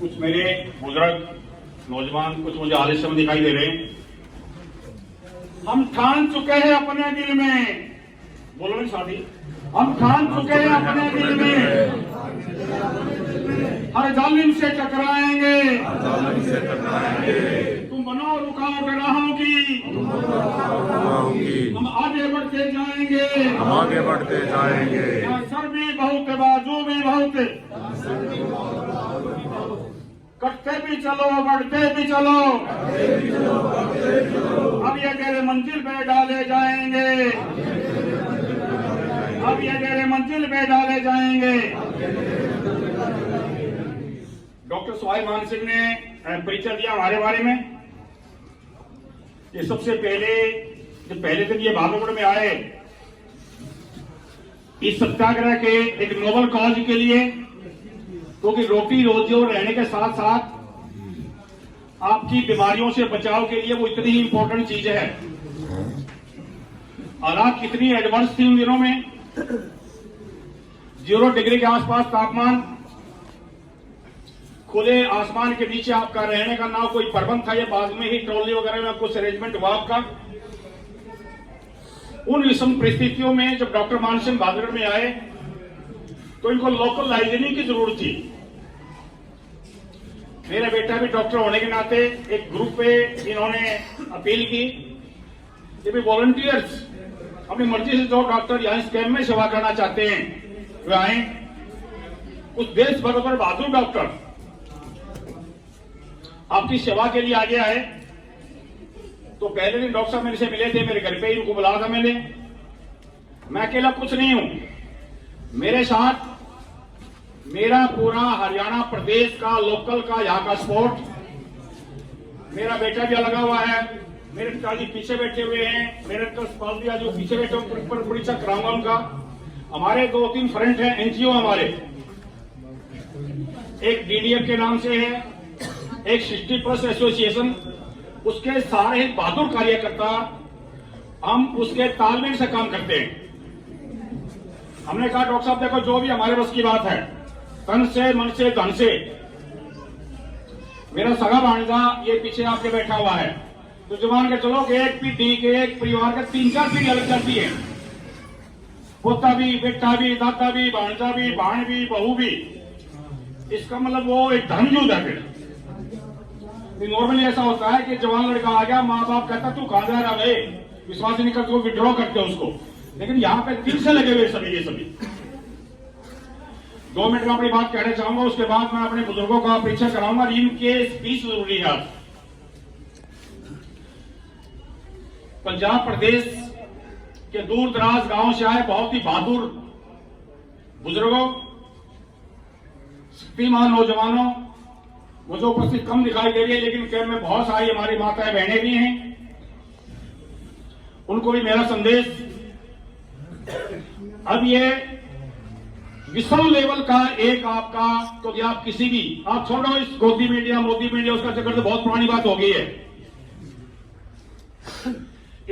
कुछ मेरे बुजुर्ग नौजवान कुछ मुझे आलस्य में दिखाई दे रहे हैं। हम ठान चुके हैं अपने दिल में, बोलो नहीं साथी, हम ठान चुके हैं अपने दिल में हर जालिम से टकराएंगे। तुम बनो रुकावट राहों की, हम आगे बढ़ते जाएंगे, सर भी बहुत बाजू भी बहुत, कटते भी चलो बढ़ते भी चलो, अब ये गहरे मंजिल पे डाले जाएंगे, अब ये गहरे मंजिल पे डाले जाएंगे। डॉक्टर सुहाई मान सिंह ने परिचय दिया हमारे बारे में। ये सबसे पहले दिन ये भागलपुर में आए इस सत्याग्रह के एक नोबल कॉज के लिए, क्योंकि रोटी रोजी और रहने के साथ साथ आपकी बीमारियों से बचाव के लिए वो इतनी ही इंपॉर्टेंट चीज है। हालात कितनी एडवांस थी उन दिनों में, 0 डिग्री के आसपास तापमान, खुले आसमान के नीचे आपका रहने का ना कोई प्रबंध था। ये बाद में ही ट्रॉली वगैरह में कुछ अरेंजमेंट हुआ आपका। उन विषम परिस्थितियों में जब डॉक्टर मान सिंह भागलपुर में आए तो इनको लोकल हाइजीनिक की जरूरत थी। मेरा बेटा भी डॉक्टर होने के नाते एक ग्रुप पे इन्होंने अपील की कि भी वॉलंटियर्स अपनी मर्जी से जो डॉक्टर यहाँ इस कैंप में सेवा करना चाहते हैं वे आए। उस देश भर पर बहादुर डॉक्टर आपकी सेवा के लिए आगे आए। तो पहले दिन डॉक्टर साहब मेरे से मिले थे, मेरे घर पे ही उनको बुलाया था मैंने। मैं अकेला कुछ नहीं हूं, मेरे साथ मेरा पूरा हरियाणा प्रदेश का लोकल का यहाँ का सपोर्ट, मेरा बेटा भी लगा हुआ है, मेरे पिताजी पीछे बैठे हुए हैं, मेरे पास भी जो पीछे बैठे पर परीक्षा कराऊंगा उनका। हमारे 2-3 फ्रेंड हैं एनजीओ हमारे, एक डीडीएफ के नाम से है, एक 60+ एसोसिएशन, उसके सारे बहादुर कार्यकर्ता हम उसके तालमेल से काम करते हैं। हमने कहा डॉक्टर साहब देखो जो भी हमारे बस की बात है, तन से मन से धन से, मेरा सगा भांजा ये पीछे आपके बैठा हुआ है, तो जमान के चलो कि एक पीढ़ी के एक परिवार के 3-4 पीढ़ी अलग चलती है, पोता भी, बेटा भी, दादा भी, भांजा भी, भाण भी, बहू भी। इसका मतलब वो एक धर्मयुद्ध है। फिर नॉर्मली ऐसा होता है कि जवान लड़का आ गया, माँ बाप कहता तू कहां जा रहा है, विश्वास नहीं करते, विड्रॉ करते हैं उसको। लेकिन यहाँ पे 3 से लगे हुए सभी, ये सभी। 2 मिनट में अपनी बात कहना चाहूंगा, उसके बाद मैं अपने बुजुर्गों का परिचय कराऊंगा। इनके स्पीच जरूरी है। पंजाब प्रदेश के दूर दराज गांव से आए बहुत ही बहादुर बुजुर्गों, शक्तिमान नौजवानों, वो जो उपस्थित कम दिखाई दे रही है, लेकिन कैंप में बहुत सारी हमारी माताएं बहनें भी हैं, उनको भी मेरा संदेश। अब ये विश्व लेवल का एक आपका, तो आप किसी भी, आप छोड़ो इस गोदी मीडिया मोदी मीडिया उसका चक्कर तो बहुत पुरानी बात हो गई है।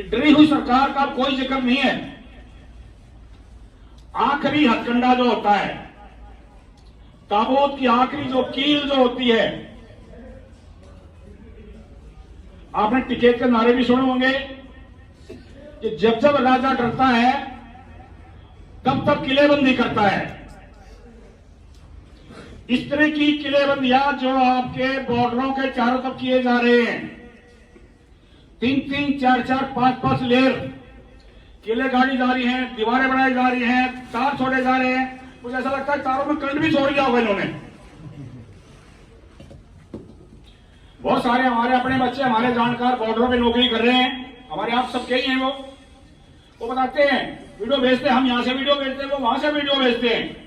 डरी हुई सरकार का कोई जिक्र नहीं है। आखिरी हथकंडा जो होता है, ताबूत की आखिरी जो कील जो होती है, आपने टिकैत के नारे भी सुने होंगे कि जब जब राजा डरता है तब तब किलेबंदी करता है। इस तरह की किलेबंदियां जो आपके बॉर्डरों के चारों तरफ किए जा रहे हैं, 3-3, 4-4, 5-5 लेयर किले गाड़ी जा रही हैं, दीवारें बनाई जा रही हैं, तार छोड़े जा रहे हैं। मुझे ऐसा लगता है तारों में करंट भी छोड़ दिया होगा इन्होंने। बहुत सारे हमारे अपने बच्चे, हमारे जानकार बॉर्डरों पे नौकरी कर रहे हैं, हमारे आप सबके ही हैं। वो बताते हैं, वीडियो भेजते हैं, हम यहां से वीडियो भेजते हैं, वो वहां से वीडियो भेजते हैं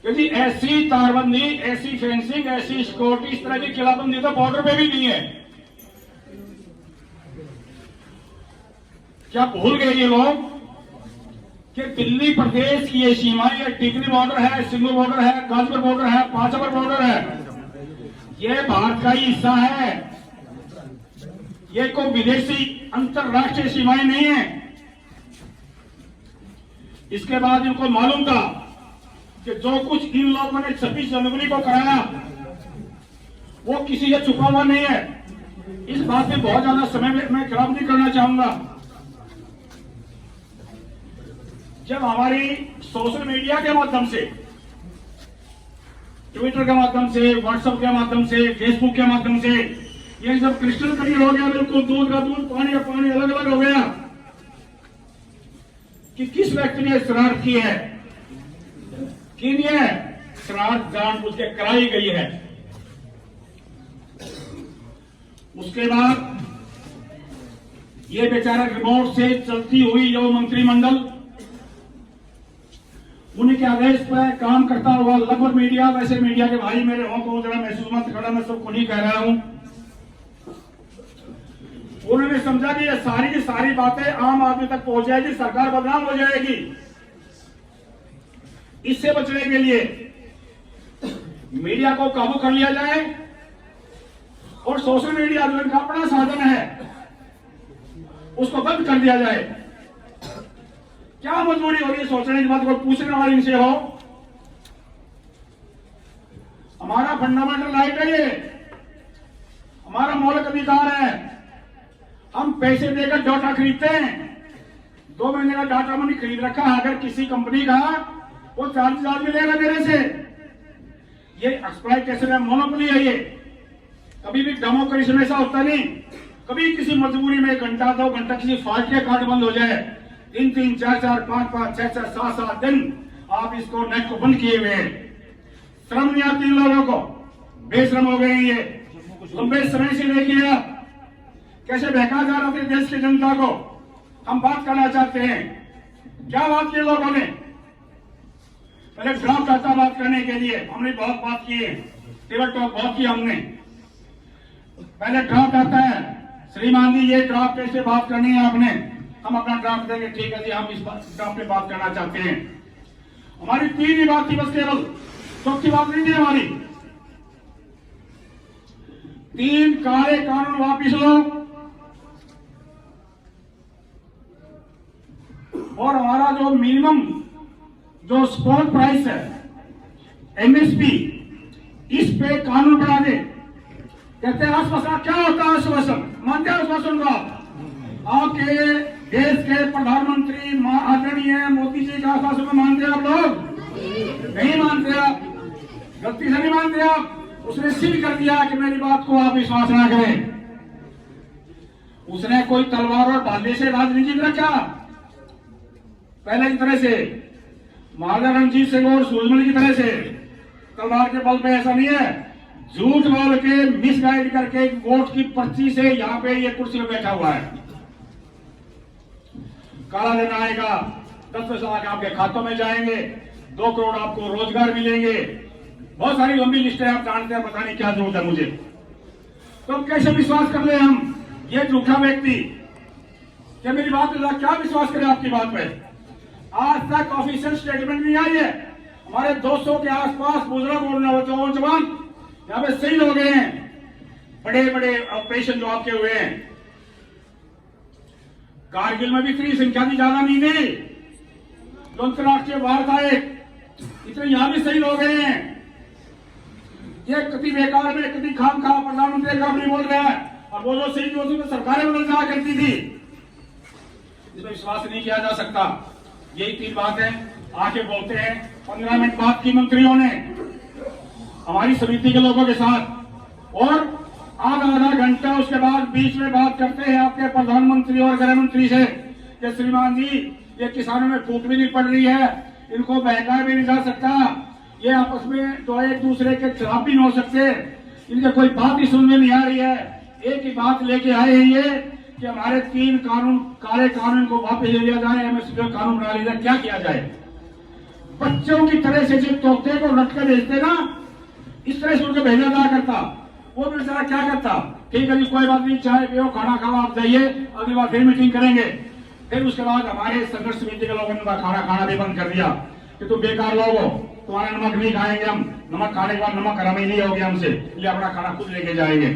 क्योंकि ऐसी तारबंदी, ऐसी फेंसिंग, ऐसी सिक्योरिटी, इस तरह की किलाबंदी तो बॉर्डर पे भी नहीं है। क्या भूल गए ये लोग कि दिल्ली प्रदेश की ये सीमाएं, ये टिकरी बॉर्डर है, सिंगू बॉर्डर है, गाजीपुर बॉर्डर है, 5 नंबर बॉर्डर है, ये भारत का ही हिस्सा है। ये कोई विदेशी अंतरराष्ट्रीय सीमाएं नहीं है। इसके बाद इनको मालूम था कि जो कुछ इन लोगों ने 26 जनवरी को कराया, वो किसी से छुपा हुआ नहीं है। इस बात पे बहुत ज्यादा समय मैं खराब नहीं करना चाहूंगा। जब हमारी सोशल मीडिया के माध्यम से, ट्विटर के माध्यम से, व्हाट्सएप के माध्यम से, फेसबुक के माध्यम से ये सब क्रिस्टल क्लियर हो गया, बिल्कुल दूध का दूध, पानी का पानी अलग अलग हो गया कि किस व्यक्ति ने शरारत की है, किन ये शरारत जानबूझ के कराई गई है। उसके बाद ये बेचारा रिमोट से चलती हुई जो मंत्रिमंडल, उन्हीं के आदेश पर काम करता हुआ लगभग मीडिया, वैसे मीडिया के भाई मेरे हों तो जरा महसूस मत करना, मैं सबको नहीं कह रहा हूं। उन्होंने समझा कि ये सारी की सारी बातें आम आदमी तक पहुंच जाएगी, सरकार बदनाम हो जाएगी। इससे बचने के लिए मीडिया को काबू कर लिया जाए और सोशल मीडिया जो इनका अपना साधन है उसको बंद कर दिया जाए। क्या मजबूरी हो रही है सोचने की बात को पूछने वाले इनसे हो? हमारा फंडामेंटल राइट है, ये हमारा मौलिक अधिकार है। हम पैसे देकर डाटा खरीदते हैं, 2 महीने का डाटा मैंने खरीद रखा है। अगर किसी कंपनी का वो चार्ज मिलेगा मेरे से, ये एक्सप्लॉइटेशन है, मोनोपोली है। ये कभी भी डेमोक्रेसी में ऐसा होता नहीं। कभी किसी मजबूरी में 1 घंटा 2 घंटा किसी फाल्ट के कार्ड बंद हो जाए, 3-3, 4-4, 5-5, 6-6, 7-7 दिन आप इसको नेट को बंद किए हुए हैं। श्रम नहीं आती लोगों को, बेश्रम हो गए ये। लंबे समय से देखिए आप कैसे बहका जा रहा था देश की जनता को। हम बात करना चाहते हैं, क्या बात की लोगों ने? पहले ड्राफ्ट आता बात करने के लिए, हमने बहुत बात की है, टेबल टॉक बहुत की हमने। पहले ड्राफ्ट आता है, श्रीमान जी ये ड्राफ्ट कैसे बात करनी है आपने, हम अपना ड्राफ्ट देंगे, ठीक है जी हम इस ड्राफ्ट पे बात करना चाहते हैं। हमारी 3 ही बात थी बस, केवल चौथी बात नहीं थी हमारी। 3 काले कानून वापिस लो और हमारा जो मिनिमम जो स्पॉट प्राइस है एमएसपी, इस पे कानून बना दे। कहते हैं आश्वासन, क्या होता है आश्वासन? मानते हैं आश्वासन को? आपके देश के प्रधानमंत्री आदरणीय मोदी जी का आश्वासन को मानते हैं आप लोग? नहीं मानते आप, गलती से नहीं मानते आप। उसने सील कर दिया कि मेरी बात को आप विश्वास ना करें। उसने कोई तलवार और भाले से राजनीति रखा पहले की तरह से, महाराजा रणजीत सिंह और सूरजमल की तरह से तलवार के बल पे ऐसा नहीं है। झूठ बोल के मिसगाइड करके वोट की पर्ची से यहाँ पे ये कुर्सी पे बैठा हुआ है। काला दिन आएगा, 10 लाख आपके खातों में जाएंगे, 2 करोड़ आपको रोजगार मिलेंगे, बहुत सारी लंबी लिस्टें आप जानते हैं, पता नहीं क्या जरूरत है मुझे। तो कैसे विश्वास कर ले हम? ये झूठा व्यक्ति क्या मेरी बात पे क्या विश्वास करे आपकी बात पे? आज तक ऑफिशियल स्टेटमेंट नहीं आई है। हमारे 200 के आसपास बुजुर्ग और नौजवान यहाँ पे शहीद हो गए हैं, बड़े बड़े ऑपरेशन जो आपके हुए हैं। कारगिल में भी इतनी संख्या की ज्यादा नहीं थी, जो अंतर्राष्ट्रीय वार था एक, इतने यहां भी शहीद हो गए हैं। ये कति बेकार में कति खाम खा प्रधानमंत्री का नहीं बोल रहा है, और वो जो शहीद होती तो सरकारें बदल जाया करती थी। इसमें विश्वास नहीं किया जा सकता। यही 3 बातें आके बोलते हैं। 15 मिनट बात की मंत्रियों ने हमारी समिति के लोगों के साथ, और आधा घंटा उसके बाद बीच में बात करते हैं आपके प्रधानमंत्री और गृह मंत्री से कि श्रीमान जी ये किसानों में फूट भी नहीं पड़ रही है, इनको बहकाया भी नहीं जा सकता, ये आपस में तो एक दूसरे के खिलाफ भी नहीं हो सकते, इनके कोई बात ही सुनने नहीं आ रही है। एक ही बात लेके आए हैं ये कि हमारे 3 कानून, काले कानून को वापस ले लिया जाए, एमएसपी का कानून बना लिया जाए। क्या किया जाए? बच्चों की तरह से जिस तोते को रट कर भेजते ना, इस तरह से उनको भेजा जाया करता। वो बेचारा क्या करता? ठीक है जी कोई बात नहीं, चाय पियो, खाना खाओ, आप जाइए, अगली बार फिर मीटिंग करेंगे। फिर उसके बाद हमारे संघर्ष समिति के लोगों ने खाना खाना भी बंद कर दिया कि तुम बेकार लोग हो, तुम्हारा नमक नहीं खाएंगे हम, नमक खाने के बाद नमक हराम ही नहीं होगी हमसे, इसलिए अपना खाना खुद लेके जाएंगे।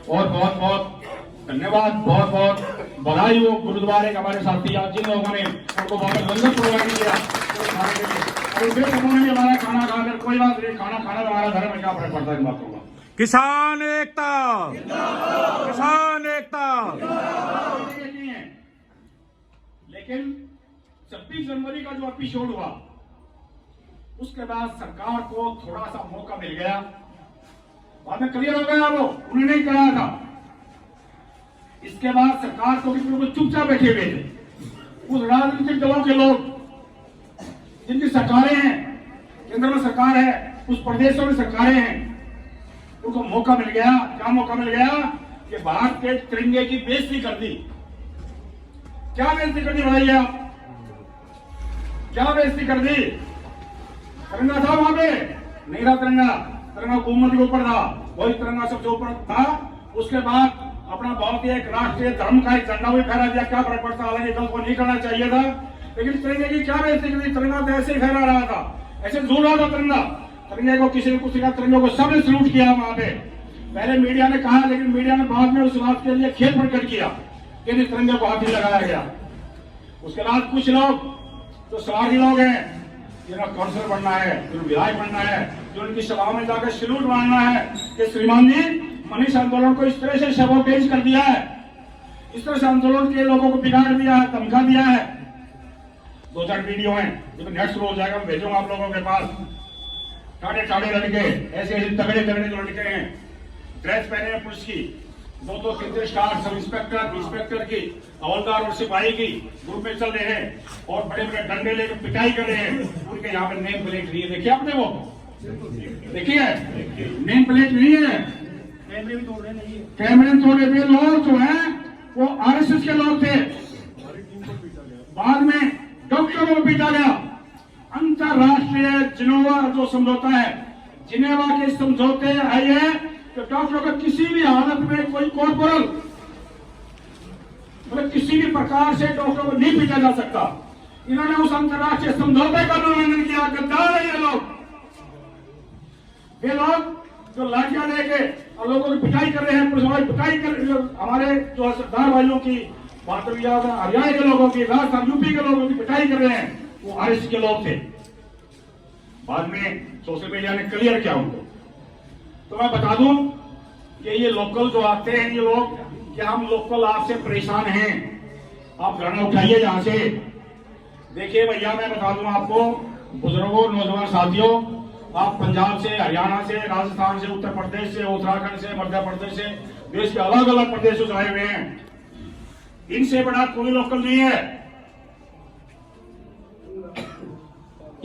और बहुत बहुत धन्यवाद, बहुत बहुत बधाई हो गुरुद्वारे के हमारे साथी आज जिन लोगों ने उनको बहुत लंगर प्रोवाइड किया खाने के लिए, और फिर उन्होंने हमारा खाना खाकर कोई बात नहीं, खाना खाना हमारा धर्म में क्या फर्क पड़ता है इन बातों का। किसान एकता, किसान एकता। लेकिन 26 जनवरी का जो एपिसोड हुआ, उसके बाद सरकार को थोड़ा सा मौका मिल गया, बाद में क्लियर हो गया, वो उन्होंने नहीं कराया था। इसके बाद सरकार को बिल्कुल चुपचाप बैठे हुए थे। उस राजनीतिक दलों के लोग जिनकी सरकारें हैं, केंद्र में सरकार है, उस प्रदेशों में सरकारें हैं, उनको मौका मिल गया। क्या मौका मिल गया कि भारत के तिरंगे की बेइज्जती कर दी। क्या बेइज्जती कर दी बताइए आप, क्या बेइज्जती कर दी? तिरंगा था वहां पे? नहीं था तिरंगा। तिरंगा हुकूमत के ऊपर था, वही तिरंगा सबसे ऊपर था। उसके बाद अपना बहुत ही एक राष्ट्रीय धर्म का एक झंडा भी फहरा दिया। क्या फर्क पड़ता? हालांकि गलत को नहीं करना चाहिए था, लेकिन तिरंगे की क्या बेइज्जती कर दी? तिरंगा तो ऐसे ही फहरा रहा था, ऐसे झूल रहा था तिरंगा। तिरंगे को किसी ने कुछ नहीं कहा, तिरंगे को सबने सल्यूट किया वहां पे। पहले मीडिया ने कहा, लेकिन मीडिया ने बाद में उस बात के लिए खेल प्रकट किया कि तिरंगे को हाथ ही लगाया गया। उसके बाद कुछ लोग जो स्वार्थी लोग हैं, जिन्हें काउंसिलर बनना है, जिन्हें विधायक बनना है, जो उनकी सभाओं में जाकर सल्यूट मारना है कि श्रीमान जी मनीष आंदोलन को इस तरह से सबोटेज कर दिया है, इस तरह से आंदोलन के लोगों को बिगाड़ दिया है, धमका दिया है। 2-4 वीडियो हैं, जब नेट शुरू हो जाएगा मैं भेजूंगा आप लोगों के पास। टाड़े टाड़े लड़के, ऐसे ऐसे तगड़े तगड़े जो लड़के हैं, ड्रेस पहने हैं पुलिस की, 2-2 3 स्टार, सब इंस्पेक्टर की, हवलदार और सिपाही की ग्रुप में चल रहे हैं और बड़े बड़े डंडे लेकर पिटाई कर रहे हैं। उनके यहाँ पे नेम प्लेट नहीं है, देखिए आपने वो देखिए, नेम प्लेट नहीं है, कैमरे तोड़े हुए लोग जो हैं वो आरएसएस के लोग थे। बाद में डॉक्टरों को पीटा गया। अंतरराष्ट्रीय जिनेवा जो समझौता है, जिनेवा के समझौते आई है तो डॉक्टरों का किसी भी हालत में कोई कॉर्पोरल मतलब किसी भी प्रकार से डॉक्टरों को नहीं पीटा जा सकता। इन्होंने उस अंतरराष्ट्रीय समझौते का उल्लंघन किया। गद्दार है ये लोग जो लाठियां लेके और लोगों की पिटाई कर रहे हैं, पुलिस वाले पिटाई कर, हमारे जो सरदार भाइयों की बात हरियाणा के लोगों की, राजस्थान यूपी के लोगों की पिटाई कर रहे हैं, वो आरएसएस के लोग थे। बाद में सोशल मीडिया ने क्लियर किया उनको। तो मैं बता दूं कि ये लोकल जो आते हैं, ये लोग कि हम लोकल आपसे परेशान हैं, आप धरना उठाइए यहां से। देखिए भैया, मैं बता दूं आपको, बुजुर्गों, नौजवान साथियों, आप पंजाब से, हरियाणा से, राजस्थान से, उत्तर प्रदेश से, उत्तराखंड से, मध्य प्रदेश से, देश के अलग अलग प्रदेशों से आए हुए हैं। इनसे बड़ा कोई लोकल नहीं है।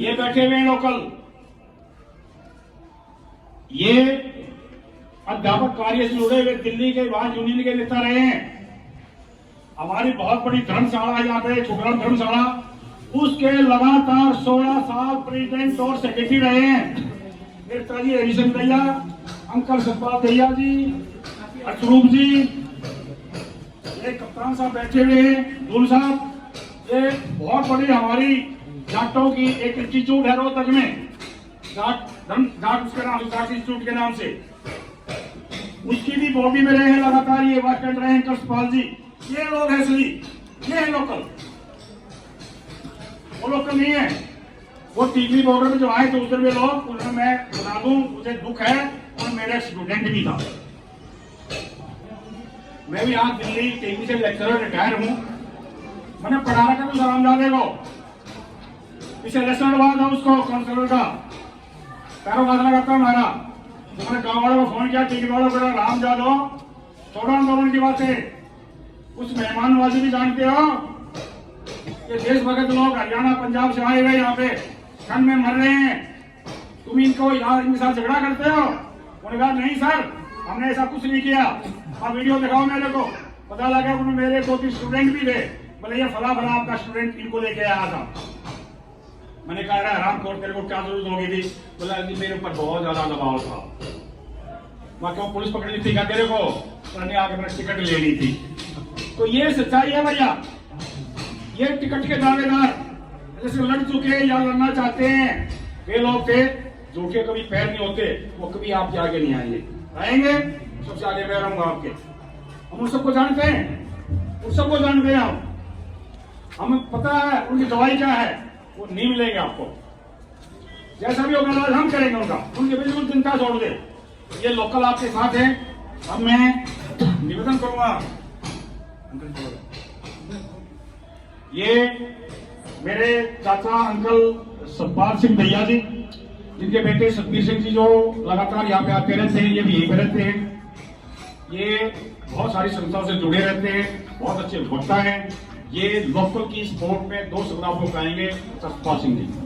ये बैठे हुए हैं लोकल, ये अध्यापक कार्य से जुड़े हुए दिल्ली के वहां यूनियन के नेता रहे हैं। हमारी बहुत बड़ी धर्मशाला यहाँ पे, छुकराम धर्मशाला, उसके लगातार 16 साल प्रेसिडेंट और सेक्रेटरी रहे हैं। नेताजी हरिशन भैया, अंकल सतपाल भैया जी, अशरूप जी, ये कप्तान साहब बैठे हुए हैं, दूल साहब, ये बहुत बड़ी हमारी जाटों की एक इंस्टीट्यूट है रोहतक में, जाट उसके नाम से, जाट इंस्टीट्यूट के नाम से, उसकी भी बॉडी में रहे हैं लगातार। ये बात कर रहे हैं अंकल सतपाल जी, ये लोग हैं असली, ये है लोकल, वो लोकल नहीं है। वो टीवी बॉर्डर में जो आए थे उधर वे लोग, उन्हें मैं बता दूं, मुझे दुख है, और मेरा स्टूडेंट भी था। मैं भी आज दिल्ली टीवी से लेक्चरर रिटायर हूं। मैंने पढ़ा रखा था रामजादे को, इसे लेसन हुआ था उसको काउंसलर का, पैरों वादना करता हमारा। तो मैंने गाँव वालों को फोन किया, टीवी वालों को, राम जादव छोड़ो आंदोलन की बातें, कुछ मेहमान नवाजी भी जानते हो, ये देशभक्त लोग हरियाणा पंजाब से आए हुए यहाँ पे ठंड में मर रहे हैं, तुम इनको यार इनके साथ झगड़ा करते हो? उन्होंने कहा नहीं सर, हमने ऐसा कुछ नहीं किया। आप वीडियो दिखाओ मेरे को। पता लगा उन्होंने मेरे 2-3 स्टूडेंट भी थे, बोले ये फला फला आपका स्टूडेंट इनको लेके आया था। मैंने कहा राम खोर तेरे को क्या जरूरत होगी थी? बोला मेरे ऊपर बहुत ज्यादा दबाव था, मैं क्यों पुलिस पकड़नी थी क्या तेरे को? आगे मैंने टिकट लेनी थी। तो ये सच्चाई है भैया। ये टिकट के दावेदार जैसे लड़ चुके या लड़ना चाहते हैं, वे लोग थे जो के कभी पैर नहीं होते, वो कभी आपके आगे नहीं आएंगे। आएंगे सबसे आगे मैं रहूंगा आपके। हम उन सबको जानते हैं, उन सबको जानते हैं हमें पता है उनकी दवाई क्या है, वो नहीं मिलेगी आपको। जैसा भी होगा हम करेंगे उनका, उनकी बिल्कुल चिंता छोड़ दे। ये लोकल आपके साथ है। अब मैं निवेदन करूंगा, ये मेरे चाचा अंकल सतपाल सिंह भैया जी, जिनके बेटे सतबीर सिंह जी, जो लगातार यहाँ पे आते रहते हैं, ये भी यहीं पे रहते हैं। ये बहुत सारी संस्थाओं से जुड़े रहते हैं, बहुत अच्छे वक्ता हैं। ये लोकल की स्पोर्ट में 2 संग्राम को कहेंगे सतपाल सिंह जी।